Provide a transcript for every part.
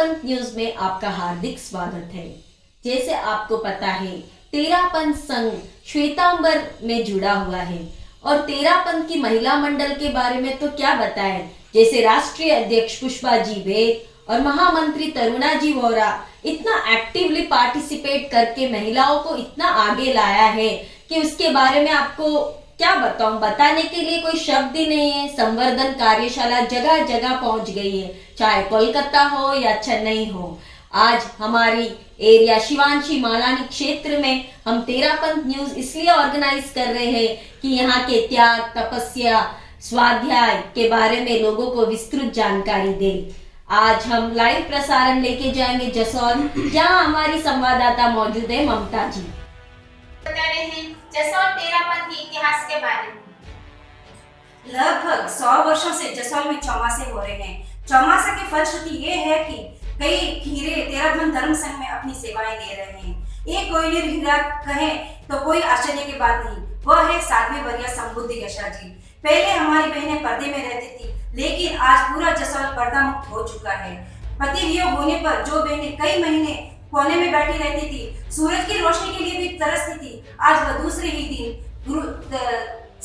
Terapanth news में आपका हार्दिक स्वागत है। जैसे आपको पता है, तेरापंथ संघ श्वेतांबर में जुड़ा हुआ है और तेरापंथ की महिला मंडल के बारे में तो क्या बताएं। जैसे राष्ट्रीय अध्यक्ष पुष्पा जी वेद और महामंत्री तरुणा जी वोरा इतना एक्टिवली पार्टिसिपेट करके महिलाओं को इतना आगे लाया है कि उसके बारे में आपको क्या बताऊं, बताने के लिए कोई शब्द ही नहीं है। संवर्धन कार्यशाला जगह जगह पहुंच गई है, चाहे कोलकाता हो या चेन्नई हो। आज हमारी एरिया शिवांशी मालानी क्षेत्र में हम तेरापंथ न्यूज इसलिए ऑर्गेनाइज कर रहे हैं कि यहाँ के त्याग, तपस्या, स्वाध्याय के बारे में लोगों को विस्तृत जानकारी दे। आज हम लाइव प्रसारण लेके जाएंगे जसौल, जहाँ हमारी संवाददाता मौजूद है ममता जी। बता रहे हैं जसौल तेरापंथ के इतिहास के बारे में। लगभग 100 वर्षों से जसौल में चौमासे हो रहे हैं। चौमासा की फलश्रुति ये है कि कई हीरे तेरापंथ धर्म संघ में अपनी सेवाएं दे रहे हैं। एक कोयलीर हीरा कहें तो कोई आश्चर्य की बात नहीं, वह है साध्वी वर्या संबुद्धि गशा जी। पहले हमारी बहनें पर्दे में रहती थी, लेकिन आज पूरा जसौल पर्दा मुक्त हो चुका है। पति वियोग होने पर जो बहनें कई महीने कोने में बैठी रहती थी, सूरज की रोशनी के लिए भी तरसती थी, आज वह दूसरे ही दिन गुरु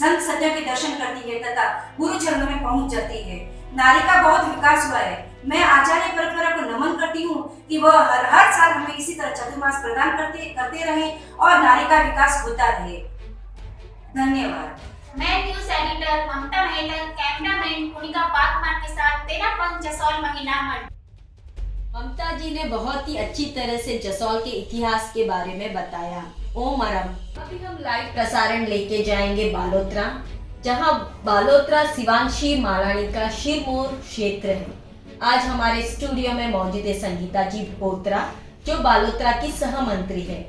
संत सज्जा के दर्शन करती है तथा गुरु चरणों में पहुंच जाती है। नारी का बहुत विकास हुआ है। मैं आचार्य परंपरा को नमन करती हूँ कि वह हर साल हमें इसी तरह चातुर्मास प्रदान करते रहे और नारी का विकास होता रहे। धन्यवाद। मैं न्यूज एडिटर ममता मेहता, कैमरामैन कुनिका पाकमार के साथ तेरापंथ जसौल महिला मंडल। ममता जी ने बहुत ही अच्छी तरह से जसौल के इतिहास के बारे में बताया। ओम अरम। अभी हम लाइव प्रसारण लेके जाएंगे बालोतरा, जहां बालोतरा शिवांशी मालानी का शिरमौर क्षेत्र है। आज हमारे स्टूडियो में मौजूद है संगीता जी बोत्रा, जो बालोतरा की सह मंत्री है।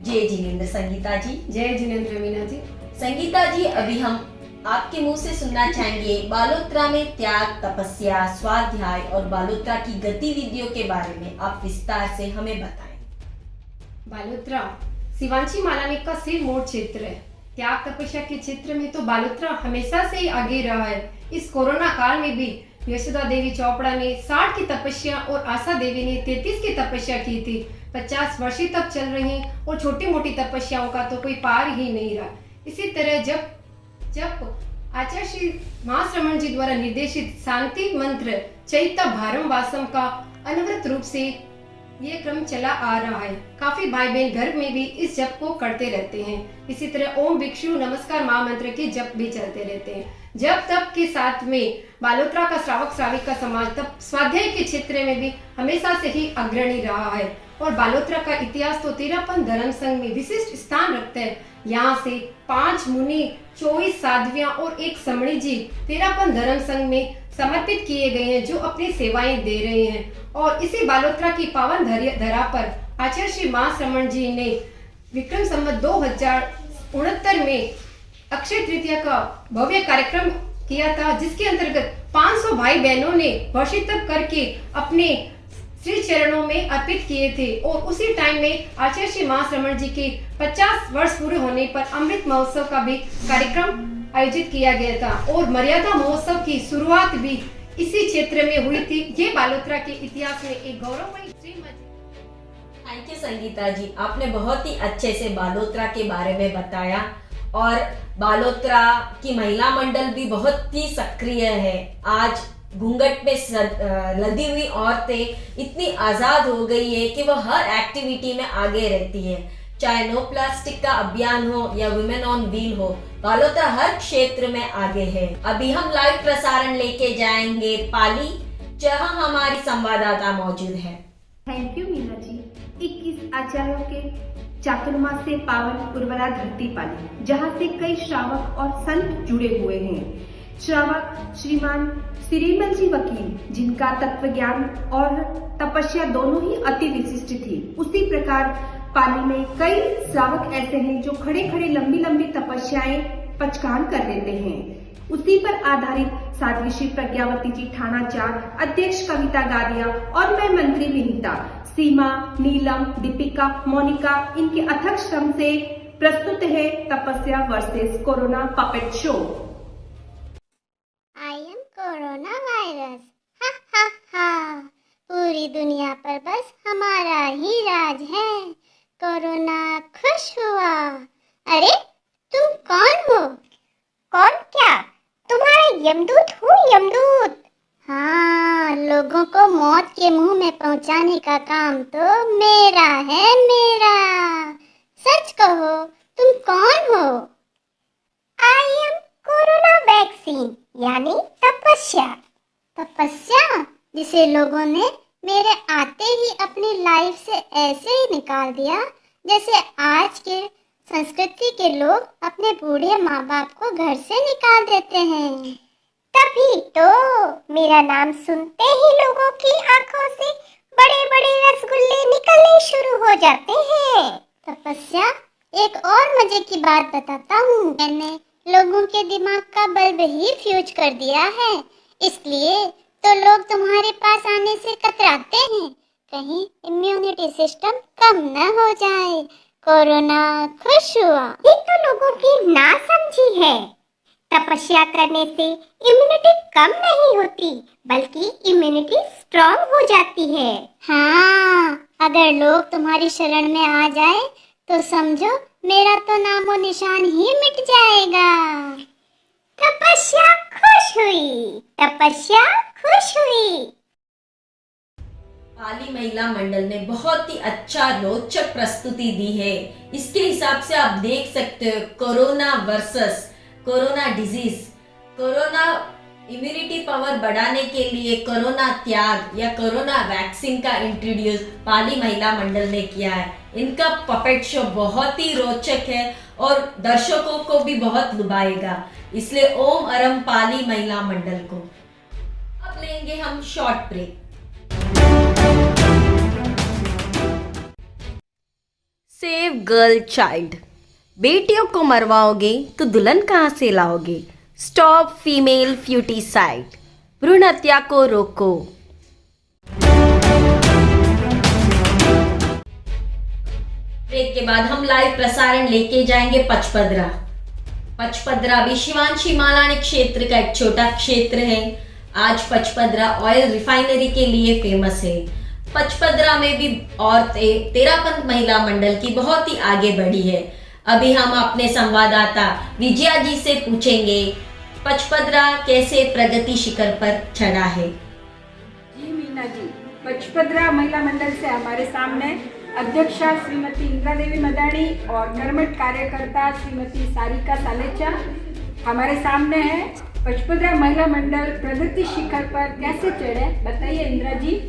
जय जिनेंद्र संगीता जी। जय जिनेंद्र मीना जी। संगीता जी, अभी हम आपके मुंह से सुनना चाहेंगे बालोतरा में त्याग, तपस्या, स्वाध्याय और बालोतरा की गतिविधियों के बारे में आप विस्तार से हमें बताएं। बालोतरा शिवांशी मालानी का सिरमौर क्षेत्र है। त्याग तपस्या के क्षेत्र में तो बालोतरा हमेशा से ही आगे रहा है। इस कोरोना काल में भी यशोदा देवी चोपड़ा ने 60 की तपस्या और आशा देवी ने 33 की तपस्या की थी। 50 वर्ष तक चल रही और छोटी मोटी तपस्याओं का तो कोई पार ही नहीं रहा। इसी तरह जब आचार्य श्री महाश्रमण जी द्वारा निर्देशित शांति मंत्र चैत्य भारम वासम का अनवरत रूप से ये क्रम चला आ रहा है। काफी भाई बहन घर में भी इस जप को करते रहते हैं। इसी तरह ओम भिक्षु नमस्कार महामंत्र के जप भी चलते रहते हैं। जब तप के साथ में बालोतरा का श्रावक श्राविका समाज तब स्वाध्याय के क्षेत्र में भी हमेशा से ही अग्रणी रहा है और बालोतरा का इतिहास तो तेरापंथ धर्म संघ में विशिष्ट स्थान रखता है। यहाँ से 5 मुनि, 24 साध्वियां और 1 समणी जी तेरापंथ धर्म संघ में समर्पित किए गए हैं, जो अपनी सेवाएं दे रहे हैं। और इसी बालोतरा की पावन धरा पर आचार्य श्री महाश्रमण जी ने विक्रम संवत 2069 में अक्षय तृतीया का भव्य कार्यक्रम किया था, जिसके अंतर्गत 500 भाई बहनों ने वर्षितप करके अपने श्री चरणों में अर्पित किए थे। और उसी टाइम में आचार्य श्री महाश्रमण जी के 50 वर्ष पूरे होने पर अमृत महोत्सव का भी कार्यक्रम आयोजित किया गया था और मर्यादा महोत्सव की शुरुआत भी इसी क्षेत्र में हुई थी। ये बालोतरा के इतिहास में एक गौरवमयी श्रीमती। थैंक यू संगीता जी, आपने बहुत ही अच्छे से बालोतरा के बारे में बताया और बालोतरा की महिला मंडल भी बहुत ही सक्रिय है। आज घूंघट में लदी हुई औरतें इतनी आजाद हो गई है कि वह हर एक्टिविटी में आगे रहती है, चाहे नो प्लास्टिक का अभियान हो या वुमेन ऑन व्हील हो। बालोतरा हर क्षेत्र में आगे है। अभी हम लाइव प्रसारण लेके जाएंगे पाली, जहां हमारी संवाददाता मौजूद है। Thank you Meena ji. 21 आचार्यों के चातुर्मास से पावन उर्वरा धरती पाली, जहां से कई श्रावक और संत जुड़े हुए हैं। श्रावक श्रीमान श्रीमल जी वकील, जिनका तत्व ज्ञान और तपस्या दोनों ही अति विशिष्ट थी। उसी प्रकार पाली में कई श्रावक ऐसे हैं जो खड़े खड़े लंबी लंबी तपस्याएं पचकान कर देते हैं। उसी पर आधारित साध्वी श्री प्रज्ञावती जी ठाणा 4, अध्यक्ष कविता गादिया और मैं मंत्री विनीता, सीमा, नीलम, दीपिका, मोनिका, इनके अथक श्रम से प्रस्तुत है तपस्या versus corona puppet show. I am coronavirus. Ha ha ha. पूरी दुनिया पर बस हमारा ही राज है। कोरोना खुश हुआ। अरे तुम कौन हो? कौन क्या? तुम्हारा यमदूत हूँ, यमदूत। हाँ, लोगों को मौत के मुंह में पहुंचाने का काम तो मेरा है, मेरा। सच कहो, तुम कौन हो? आई एम कोरोना वैक्सीन, यानी तपस्या। तपस्या जिसे लोगों ने मेरे आते ही अपनी लाइफ से ऐसे ही निकाल दिया जैसे आज के संस्कृति के लोग अपने बूढ़े माँ बाप को घर से निकाल देते हैं। तभी तो मेरा नाम सुनते ही लोगों की आंखों से बड़े बड़े रसगुल्ले निकलने शुरू हो जाते हैं। तपस्या, एक और मजे की बात बताता हूँ। मैंने लोगों के दिमाग का बल्ब ही फ्यूज कर दिया है, इसलिए तो लोग तुम्हारे पास आने से कतराते हैं, कहीं इम्यूनिटी सिस्टम कम न हो जाए। कोरोना खुश हुआ। ये तो लोगों की नासमझी है। तपस्या करने से इम्यूनिटी कम नहीं होती, बल्कि इम्यूनिटी स्ट्रांग हो जाती है। हाँ, अगर लोग तुम्हारी शरण में आ जाए तो समझो मेरा तो नामो निशान ही मिट जाएगा। तपस्या खुश हुई, तपस्या खुश हुई। पाली महिला मंडल ने बहुत ही अच्छा रोचक प्रस्तुति दी है। इसके हिसाब से आप देख सकते हो corona versus corona disease, corona immunity power बढ़ाने के लिए कोरोना त्याग या कोरोना वैक्सीन का इंट्रोड्यूस पाली महिला मंडल ने किया है। इनका पपेट शो बहुत ही रोचक है और दर्शकों को भी बहुत लुभाएगा, इसलिए ओम अरम पाली महिला मंडल को। अब लेंगे हम short break. Save girl child. बेटियों को मरवाओगे तो दुल्हन कहाँ से लाओगे? स्टॉप फीमेल फ्यूटिसाइड, भ्रूण हत्या को रोको। ब्रेक के बाद हम लाइव प्रसारण लेके जाएंगे पचपदरा। पचपदरा भी शिवांशी मालानी क्षेत्र का एक छोटा क्षेत्र है। आज पचपदरा ऑयल रिफाइनरी के लिए फेमस है। पचपदरा में भी औरतें तेरापंथ महिला मंडल की बहुत ही आगे बढ़ी है। अभी हम अपने संवाददाता विजया जी से पूछेंगे पचपदरा कैसे प्रगति शिखर पर चढ़ा है। जी मीना जी, पचपदरा महिला मंडल से हमारे सामने अध्यक्षा श्रीमती इंदिरा देवी मदानी और कर्मठ कार्यकर्ता श्रीमती सारिका सालेचा हमारे सामने है। पचपदरा महिला मंडल प्रगति शिखर पर कैसे चढ़े, बताइए इंदिरा जी।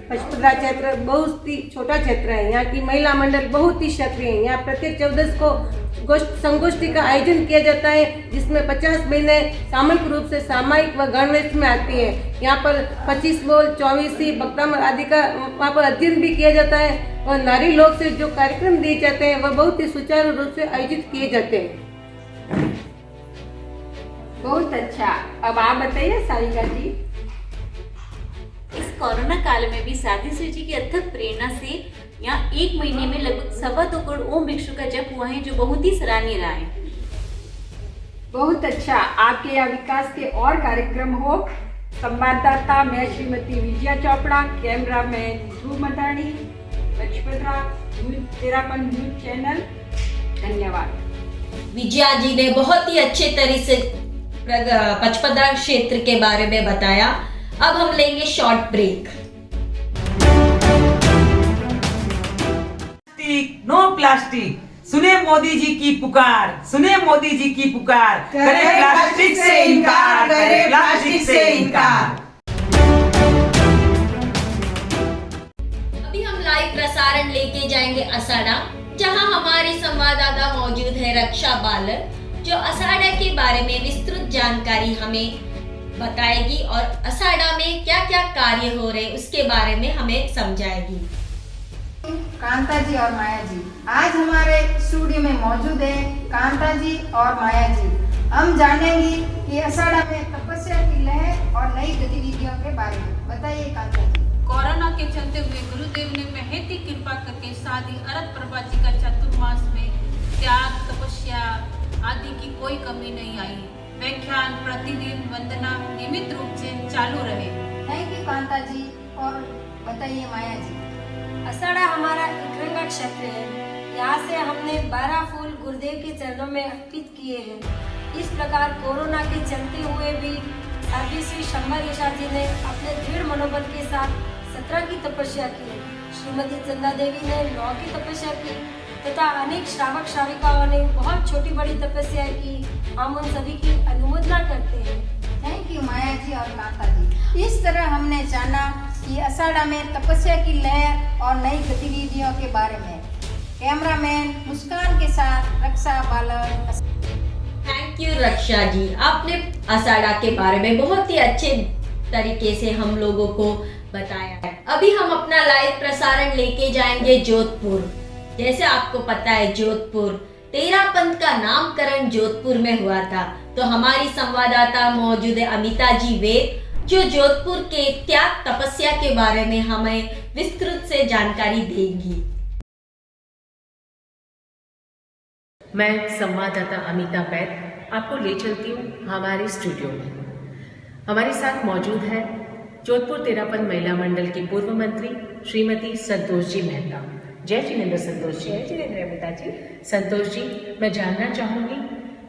पचपदरा क्षेत्र बहुत ही छोटा क्षेत्र है। यहाँ की महिला मंडल बहुत ही सक्रिय है। यहाँ प्रत्येक 14 को संगोष्ठी का आयोजन किया जाता है, जिसमें 50 महिलाएं सामूहिक रूप से सामायिक व गणवेश में आती है। यहाँ पर 25 बोल, 24 बक्तामर आदि का वहाँ पर अध्ययन भी किया जाता है और नारी लोग से जो कार्यक्रम दिए जाते हैं वह बहुत ही सुचारू रूप से आयोजित किए जाते हैं। बहुत अच्छा। अब आप बताइए सारिका जी। इस कोरोना काल में भी साधी शिव जी की अथक प्रेरणा से यहाँ 1 महीने में लगभग 2.25 करोड़ ओम भिक्षु का जप हुआ है, जो बहुत ही सराहनीय रहा है। बहुत अच्छा। आपके यहाँ विकास के और कार्यक्रम हो। संवाददाता मैं श्रीमती विजया चोपड़ा, कैमरा मैन ध्रुव मदानी, पचपदरा तेरापंथ न्यूज चैनल। धन्यवाद। विजया जी ने बहुत ही अच्छे तरीके से पचपदरा क्षेत्र के बारे में बताया। अब हम लेंगे शॉर्ट ब्रेक। नो प्लास्टिक, सुने मोदी जी की पुकार, सुने मोदी जी की पुकार, करें प्लास्टिक से इनकार, करें प्लास्टिक से इनकार। अभी हम लाइव प्रसारण लेके जाएंगे असाड़ा, जहां हमारी संवाददाता मौजूद है रक्षा बालर, जो असाड़ा के बारे में विस्तृत जानकारी हमें बताएगी और असाड़ा में क्या क्या कार्य हो रहे उसके बारे में हमें समझाएगी। कांता जी और माया जी आज हमारे स्टूडियो में मौजूद है। कांता जी और माया जी, हम जानेंगे कि असाड़ा में तपस्या की लहर और नई गतिविधियों के बारे में। बताइए कांता जी। कोरोना के चलते हुए गुरुदेव ने महती कृपा करके शादी अरत प्रभा जी का चतुर्मास में त्याग, तपस्या आदि की कोई कमी नहीं आई। व्याख्यान, प्रतिदिन वंदना नियमित रूप से चालू रहे। थैंक यू कांता जी। और बताइए माया जी। अषाढ़ा हमारा एकरंगा क्षेत्र है। यहाँ से हमने 12 फूल गुरुदेव के चरणों में अर्पित किए हैं। इस प्रकार कोरोना के चलते हुए भी साध्वी श्री शंभा यशा जी ने अपने दृढ़ मनोबल के साथ 17 की तपस्या की। श्रीमती चंदा देवी ने 9 की तपस्या की तथा अनेक श्रावक श्राविकाओं ने बहुत छोटी बड़ी तपस्या की। हम उन सभी की अनुमोदना करते हैं। थैंक यू माया जी और कांता जी। इस तरह हमने जाना कि अषाढ़ा में तपस्या की लहर और नई गतिविधियों के बारे में। कैमरामैन मुस्कान के साथ रक्षा बालन। थैंक यू रक्षा जी, आपने अषाढ़ा के बारे में बहुत ही अच्छे तरीके से हम लोगों को बताया है। अभी हम अपना लाइव प्रसारण लेके जाएंगे जोधपुर। जैसे आपको पता है जोधपुर तेरापंथ का नामकरण जोधपुर में हुआ था, तो हमारी संवाददाता मौजूद है अमिता जी वेद, जो जोधपुर के त्याग तपस्या के बारे में हमें विस्तृत से जानकारी देंगी। मैं संवाददाता अमिता वैद आपको ले चलती हूँ हमारे स्टूडियो में। हमारे साथ मौजूद है जोधपुर तेरापंथ महिला मंडल की पूर्व मंत्री श्रीमती संतोष जी मेहता। जय जिनेंद्र संतोष जी। जय जिनेंद्र अमिता जी। संतोष जी, मैं जानना चाहूँगी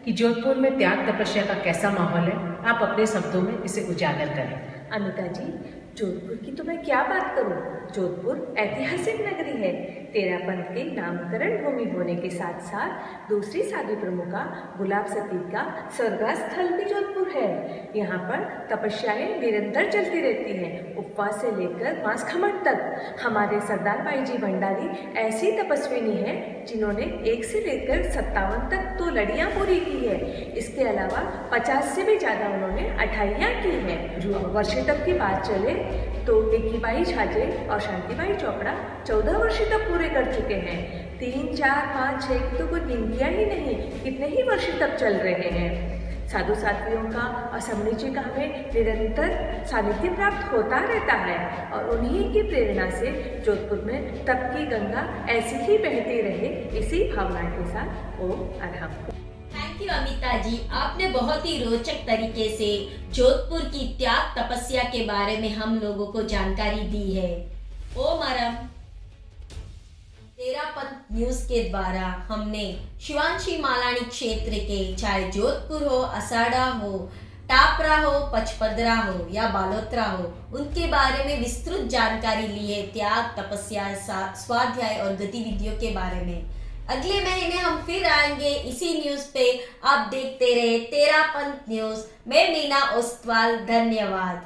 कि जोधपुर में त्याग तपस्या का कैसा माहौल है, आप अपने शब्दों में इसे उजागर करें। अमिता जी, जोधपुर की तो मैं क्या बात करूं। जोधपुर ऐतिहासिक नगरी है। तेरापंथ के नामकरण भूमि होने के साथ साथ दूसरी साध्वी प्रमुखा गुलाब सती का स्वर्गास स्थल भी जोधपुर है। यहाँ पर तपस्याएं निरंतर चलती रहती हैं, उपवास से लेकर मांस खमण तक। हमारे सरदार भाई जी भंडारी ऐसी तपस्विनी हैं जिन्होंने 1 से लेकर 57 तक तो लड़ियाँ पूरी की है। इसके अलावा 50 से भी ज़्यादा उन्होंने अठाइयाँ की हैं। जो वर्ष तक की बात चले तो विक्कीबाई छाजे और शांतिबाई चोपड़ा 14 वर्ष तक पूरे कर चुके हैं। 3, 4, 5, 6 की तो कोई गिनतियाँ ही नहीं, कितने ही वर्ष तक चल रहे हैं। साधु साध्वियों का और समणी जी का हमें निरंतर सानिध्य प्राप्त होता रहता है और उन्हीं की प्रेरणा से जोधपुर में तप की गंगा ऐसी ही बहती रहे, इसी भावना के साथ ओम अरहम। थैंक यू अमिता जी, आपने बहुत ही रोचक तरीके से जोधपुर की त्याग तपस्या के बारे में हम लोगों को जानकारी दी है। ओम अरहम तेरापंथ न्यूज के द्वारा हमने शिवांशी मालानी क्षेत्र के, चाहे जोधपुर हो, अषाढ़ा हो, टापरा हो, पचपदरा हो या बालोतरा हो, उनके बारे में विस्तृत जानकारी ली है। त्याग तपस्या, स्वाध्याय और गतिविधियों के बारे में। अगले महीने हम फिर आएंगे इसी न्यूज पे। आप देखते रहे तेरापंथ न्यूज। मैं मीना ओस्तवाल, धन्यवाद।